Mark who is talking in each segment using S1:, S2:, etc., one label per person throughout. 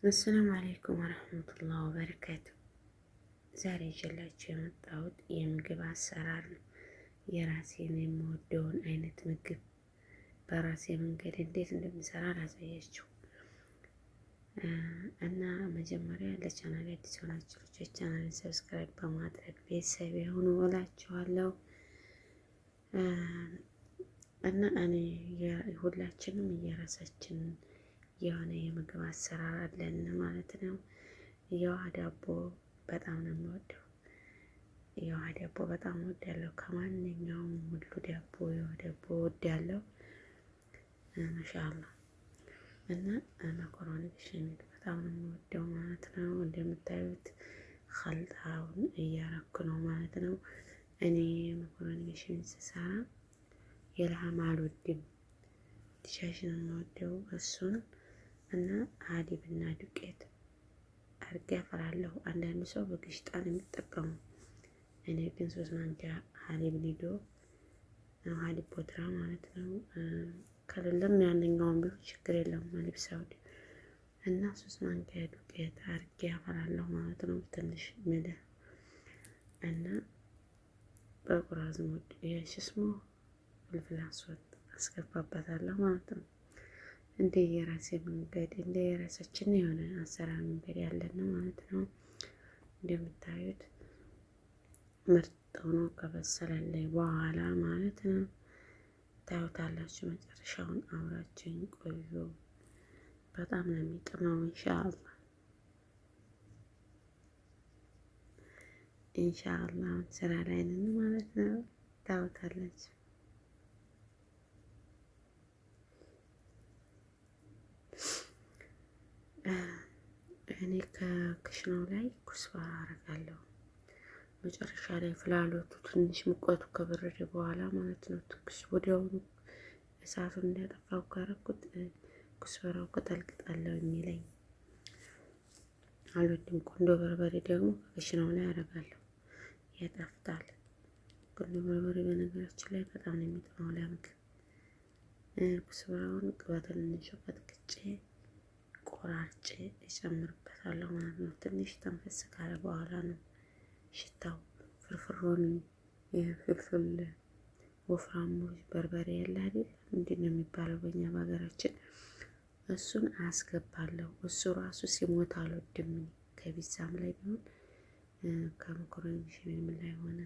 S1: አሰላሙ አለይኩም ወረህመቱላሂ ወበረካቱ። ዛሬ ይዤላችሁ የመጣሁት የምግብ አሰራር ነው። የራሴን የምወደውን አይነት ምግብ በራሴ መንገድ እንዴት እንደምሰራ ላሳያችሁ እና መጀመሪያ ለቻናል አዲስ የሆናችሁ ልጆች ቻናልን ሰብስክራይብ በማድረግ ቤተሰብ የሆኑ እላችኋለሁ። እና እኔ ሁላችንም የራሳችን የሆነ የምግብ አሰራር አለን ማለት ነው። የውሃ ዳቦ በጣም ነው የምወደው። የውሃ ዳቦ በጣም እወዳለሁ። ከማንኛውም ሁሉ ዳቦ የውሃ ዳቦ እወዳለሁ። ማሻአላህ። እና መኮረኒ በሸሜል በጣም ነው የምወደው ማለት ነው። እንደምታዩት ኸልጣውን እያረኩ ነው ማለት ነው። እኔ መኮረኒ በሸሜል ስሰራ የልሃም አልወድም፣ ዲሻሽ ነው የምወደው እሱን እና ሀሊብና ዱቄት አድርጌ አፈላለሁ። አንዳንድ ሰው በግሽጣ ነው የሚጠቀሙ። እኔ ግን 3 ማንኪያ ሀሊብ ኒዶ ሀሊብ ቦትራ ማለት ነው። ከሌለም ያንኛውን ቢሆን ችግር የለውም ሀሊብ ሳውዲ እና 3 ማንኪያ ዱቄት አድርጌ አፈላለሁ ማለት ነው። ትንሽ ምልህ እና በቁር አዝሙድ የሽስሞ ፍልፍል አስወጥ አስገባበታለሁ ማለት ነው። እንደ የራሴ መንገድ እንደ የራሳችን የሆነ አሰራር መንገድ ያለን ነው ማለት ነው። እንደምታዩት ምርጥ ሆኖ ከበሰለልኝ በኋላ ማለት ነው ታዩታላችሁ። መጨረሻውን አብራችሁኝ ቆዩ። በጣም ነው የሚጥመው። ኢንሻአላህ ስራ ላይ ነን ማለት ነው። ታዩታላችሁ። እኔ ከክሽናው ላይ ኩስባራ አረጋለሁ። መጨረሻ ላይ ፍላሎቱ ትንሽ ሙቀቱ ከበረደ በኋላ ማለት ነው። ትኩስ ወዲያውኑ እሳቱን እንዳጠፋው ካረኩት ኩስባራው ቅጠል ቅጠል የሚለኝ አልወድም። ቁንዶ በርበሬ ደግሞ ከክሽናው ላይ አረጋለሁ፣ ያጣፍጣል። ቁንዶ በርበሬ በነገራችን ላይ በጣም ነው የሚጥመው ለምግብ። ኩስባራውን በትንሹ ቀጥቅጬ ቆራርጬ እጨምርበታለሁ ማለት ነው። ትንሽ ተንፈስ ካለ በኋላ ነው ሽታው ፍርፍሩን የፍልፍል ወፍራሙ በርበሬ ያለ አይደል? ምንድን ነው የሚባለው በእኛ በሀገራችን? እሱን አስገባለሁ። እሱ ራሱ ሲሞት አልወድም። ከቢዛም ላይ ቢሆን ከመኮረኒ በሸሜልም ላይ ሆነ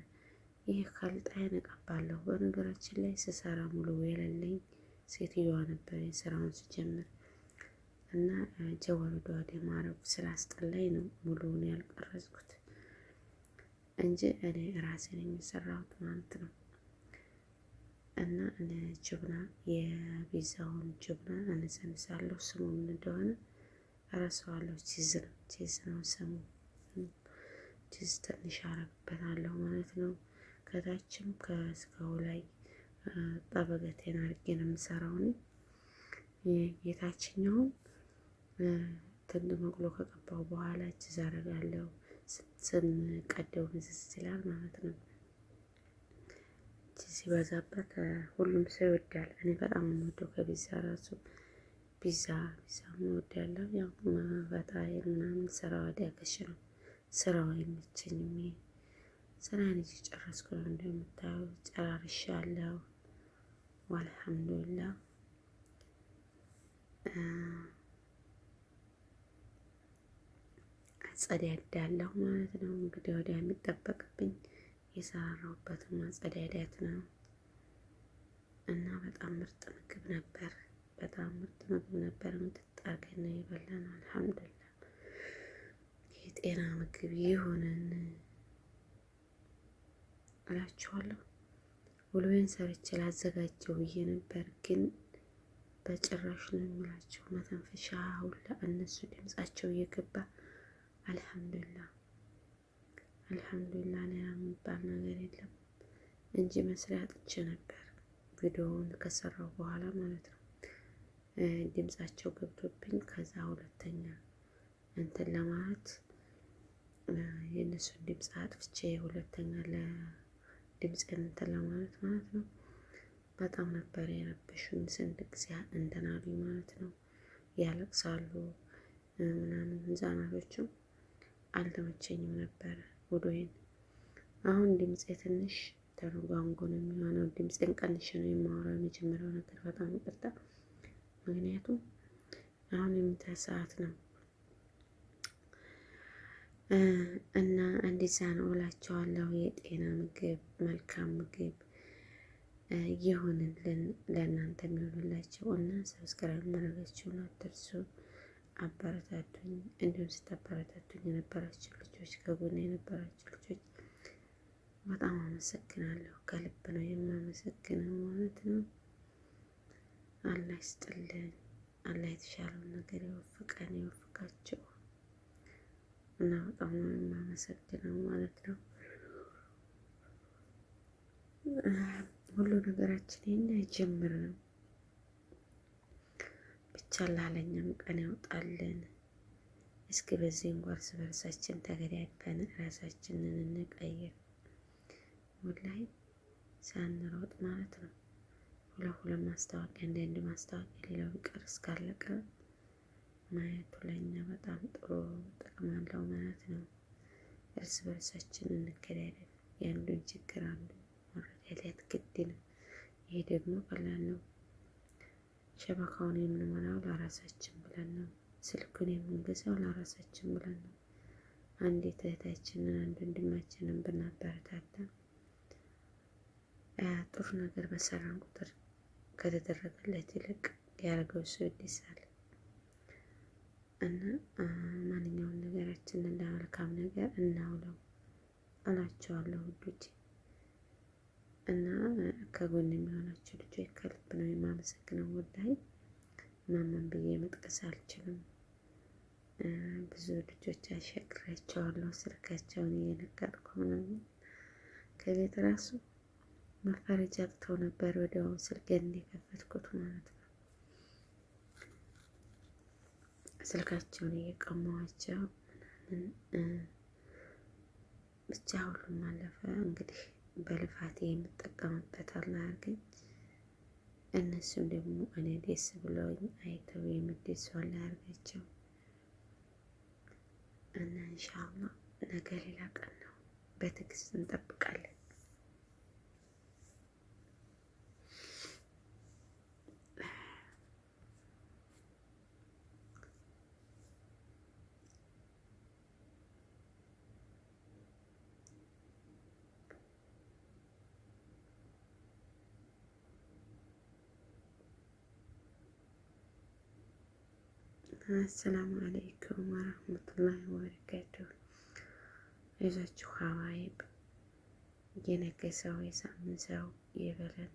S1: ይሄ ከልጣይን እቀባለሁ። በነገራችን ላይ ስሰራ ሙሉ የሌለኝ ሴትዮዋ ነበር ስራውን ስጀምር እና ጀዋሉ ዷዴ ማረጉ ስላስጠላኝ ነው ሙሉውን ያልቀረጽኩት እንጂ እኔ ራሴ ነኝ የሰራሁት ማለት ነው። እና እኔ ጅብና የቢዛውን ጅብና አነሳንሳለሁ። ስሙ ምን እንደሆነ እረሳዋለሁ። ቺዝ ነው ስሙ። ቺዝ ትንሽ አረግበታለሁ ማለት ነው። ከታችም ከስጋው ላይ ጠበገቴን አድርጌ ነው የምሰራው እኔ። የታችኛውን ትንሽ መቁሎ ከቀባው በኋላ ቺዝ አረጋለሁ። ስንቀደው ምዝዝ ይላል ማለት ነው። ቺዝ ሲበዛበት ሁሉም ሰው ይወዳል። እኔ በጣም የምወደው ከቢዛ ራሱ ቢዛ እወዳለሁ። ያው ፈጣይር ምናምን ስራው አዳጋች ነው። ስራው አይመቸኝም። ስራዬን እየጨረስኩ ነው እንደምታዩት ጨራርሻለሁ። ወልሐምዱሊላህ አጸዳዳለሁ ማለት ነው። እንግዲህ ወዲያ የሚጠበቅብኝ የሰራሁበትን ማጸዳዳት ነው። እና በጣም ምርጥ ምግብ ነበር። በጣም ምርጥ ምግብ ነበር። ምጥጥ አድርገን ነው የበላነው። አልሐምዱሊላህ የጤና ምግብ ይሁንን እላችኋለሁ። ውሎዬን ሰርቼ ላዘጋጀው ብዬ ነበር፣ ግን በጭራሽ ነው የምላቸው መተንፈሻ ሁላ እነሱ ድምጻቸው እየገባ አልሐምዱሊላህ ሌላ የሚባል ነገር የለም እንጂ መስሪያ አጥቼ ነበር። ቪዲዮውን ከሰራው በኋላ ማለት ነው ድምጻቸው ገብቶብኝ ከዛ ሁለተኛ እንትን ለማለት የእነሱን ድምጽ አጥፍቼ ሁለተኛ ለድምጽን እንትን ለማለት ማለት ነው። በጣም ነበር የረበሹን። ስንት ጊዜ እንትን አሉኝ ማለት ነው። ያለቅሳሉ። ምናምን ህፃናቶችም አልተመቸኝም ነበረ ውሎዬን። አሁን ድምፄ ትንሽ ተረጓንጎ ነው የሚሆነው። ድምፄን ቀንሼ ነው የማወራው። የመጀመሪያው ነገር በጣም ይቅርታ፣ ምክንያቱም አሁን የምታ ሰዓት ነው እና እንደዛ ነው እላቸዋለሁ። የጤና ምግብ፣ መልካም ምግብ ይሁንልን ለእናንተ የሚሆንላቸው እና ሰብስክራይብ ማድረጋችሁን አትርሱ። አበረታቱኝ። እንዲሁም ስታበረታቱኝ የነበራችሁ ልጆች፣ ከጎኔ የነበራችሁ ልጆች በጣም አመሰግናለሁ። ከልብ ነው የማመሰግነው ማለት ነው። አላህ ይስጥልን። አላህ የተሻለውን ነገር ይወፍቀን፣ ይወፍቃቸው እና በጣም ነው የማመሰግነው ማለት ነው። ሁሉ ነገራችን የኛ ጅምር ነው። ብቻ ላለኛም ቀን ያውጣልን። እስኪ በዚህ እንኳን እርስ በርሳችን ተገዳድለን ራሳችንን እንቀይር። ወላሂ ሳንሮጥ ማለት ነው። ሁለት ማስታወቂያ አንዳንድ ማስታወቂያ ሌላው ቢቀር እስካለቀ ማየቱ ለኛ በጣም ጥሩ ጥቅም አለው ማለት ነው። እርስ በርሳችን እንገዳደል። የአንዱን ችግር አንዱ መረዳዳት ግድ ነው። ይሄ ደግሞ ቀላል ነው። ሸበካውን የምንሞላው ለራሳችን ብለን ነው። ስልኩን የምንገዛው ለራሳችን ብለን ነው። አንዲት እህታችንን አንድ ወንድማችንን ብናበረታታ ጥሩ ነገር በሰራን ቁጥር ከተደረገለት ይልቅ ያደረገው ሰው ይደሳል እና ማንኛውም ነገራችንን ለመልካም ነገር እናውለው እላቸዋለሁ ውዶቼ። እና ከጎን የሚሆናችሁ ልጆች ከልብ ነው የማመሰግነው። ወላሂ ማመን ብዬ መጥቀስ አልችልም። ብዙ ልጆች አሻግሬያቸዋለሁ። ስልካቸውን እየነገርኩ ነው። ከቤት ራሱ መፈረጃ አጥተው ነበር ወዲያው ስልኬን እንደከፈትኩት ማለት ነው። ስልካቸውን እየቀማኋቸው ምናምን ብቻ ሁሉም አለፈ። እንግዲህ በልፋቴ የምጠቀምበት አላህ አድርገኝ። እነሱም ደግሞ እኔ ደስ ብለውኝ አይተው የሚደሱ አላህ አድርጋቸው እና ኢንሻአላህ ነገ ሌላ ቀን ነው። በትዕግስት እንጠብቃለን። አሰላሙ አለይኩም ወረህመቱላሂ ወበረካቱሁ። ይዛችሁ ሀባይብ የነገ ሰው የሳምንት ሰው ይበለን።